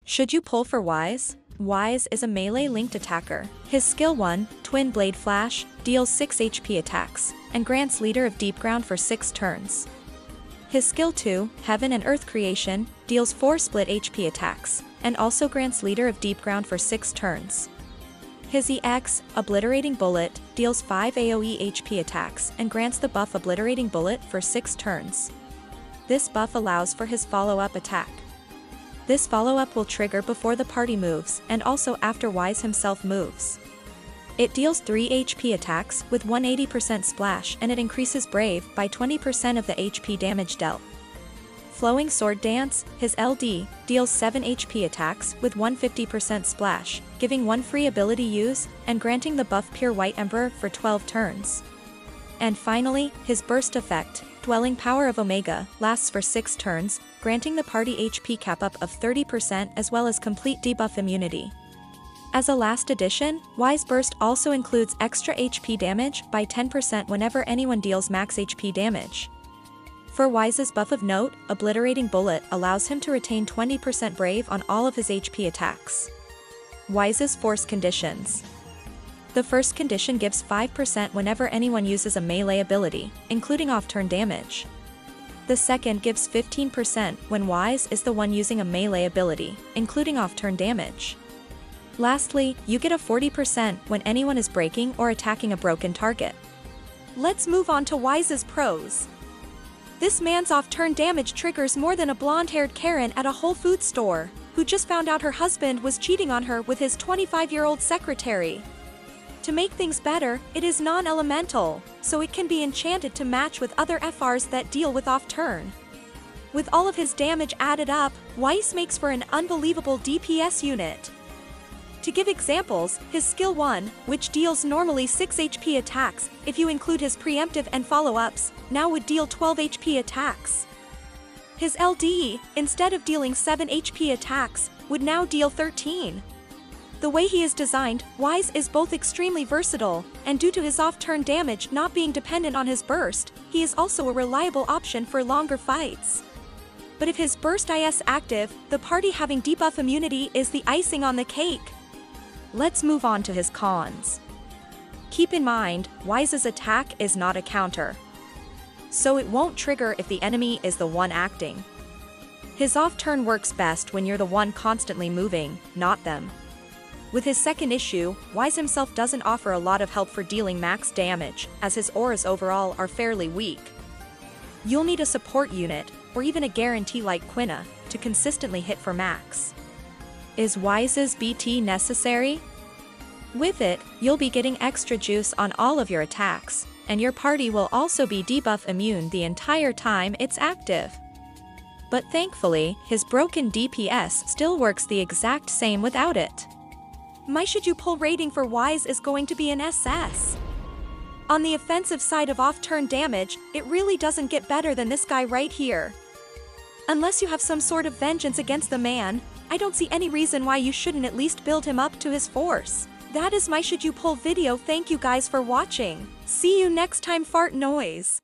Should you pull for Weiss? Weiss is a melee-linked attacker. His skill 1, Twin Blade Flash, deals 6 HP attacks, and grants Leader of Deep Ground for 6 turns. His skill 2, Heaven and Earth Creation, deals 4 split HP attacks, and also grants Leader of Deep Ground for 6 turns. His EX, Obliterating Bullet, deals 5 AoE HP attacks and grants the buff Obliterating Bullet for 6 turns. This buff allows for his follow-up attack. This follow-up will trigger before the party moves and also after Weiss himself moves. It deals 3 HP attacks with 180% splash, and it increases Brave by 20% of the HP damage dealt. Flowing Sword Dance, his LD, deals 7 HP attacks with 150% splash, giving 1 free ability use, and granting the buff Pure White Emperor for 12 turns. And finally, his burst effect, Dwelling Power of Omega, lasts for 6 turns, granting the party HP cap up of 30% as well as complete debuff immunity. As a last addition, Weiss Burst also includes extra HP damage by 10% whenever anyone deals max HP damage. For Weiss's buff of note, Obliterating Bullet allows him to retain 20% Brave on all of his HP attacks. Weiss's Force Conditions. The first condition gives 5% whenever anyone uses a melee ability, including off-turn damage. The second gives 15% when Weiss is the one using a melee ability, including off-turn damage. Lastly, you get a 40% when anyone is breaking or attacking a broken target. Let's move on to Weiss's pros. This man's off-turn damage triggers more than a blonde-haired Karen at a Whole Foods store, who just found out her husband was cheating on her with his 25-year-old secretary. To make things better, it is non-elemental, so it can be enchanted to match with other FRs that deal with off-turn. With all of his damage added up, Weiss makes for an unbelievable DPS unit. To give examples, his skill 1, which deals normally 6 HP attacks, if you include his preemptive and follow-ups, now would deal 12 HP attacks. His LD, instead of dealing 7 HP attacks, would now deal 13. The way he is designed, Weiss is both extremely versatile, and due to his off-turn damage not being dependent on his burst, he is also a reliable option for longer fights. But if his burst is active, the party having debuff immunity is the icing on the cake. Let's move on to his cons. Keep in mind, Weiss's attack is not a counter, so it won't trigger if the enemy is the one acting. His off-turn works best when you're the one constantly moving, not them. With his second issue, Weiss himself doesn't offer a lot of help for dealing max damage, as his auras overall are fairly weak. You'll need a support unit, or even a guarantee like Quina, to consistently hit for max. Is Weiss's BT necessary? With it, you'll be getting extra juice on all of your attacks, and your party will also be debuff immune the entire time it's active. But thankfully, his broken DPS still works the exact same without it. My should you pull rating for Weiss is going to be an SS. On the offensive side of off-turn damage, it really doesn't get better than this guy right here. Unless you have some sort of vengeance against the man, I don't see any reason why you shouldn't at least build him up to his force. That is my should you pull video. Thank you guys for watching. See you next time. Fart noise.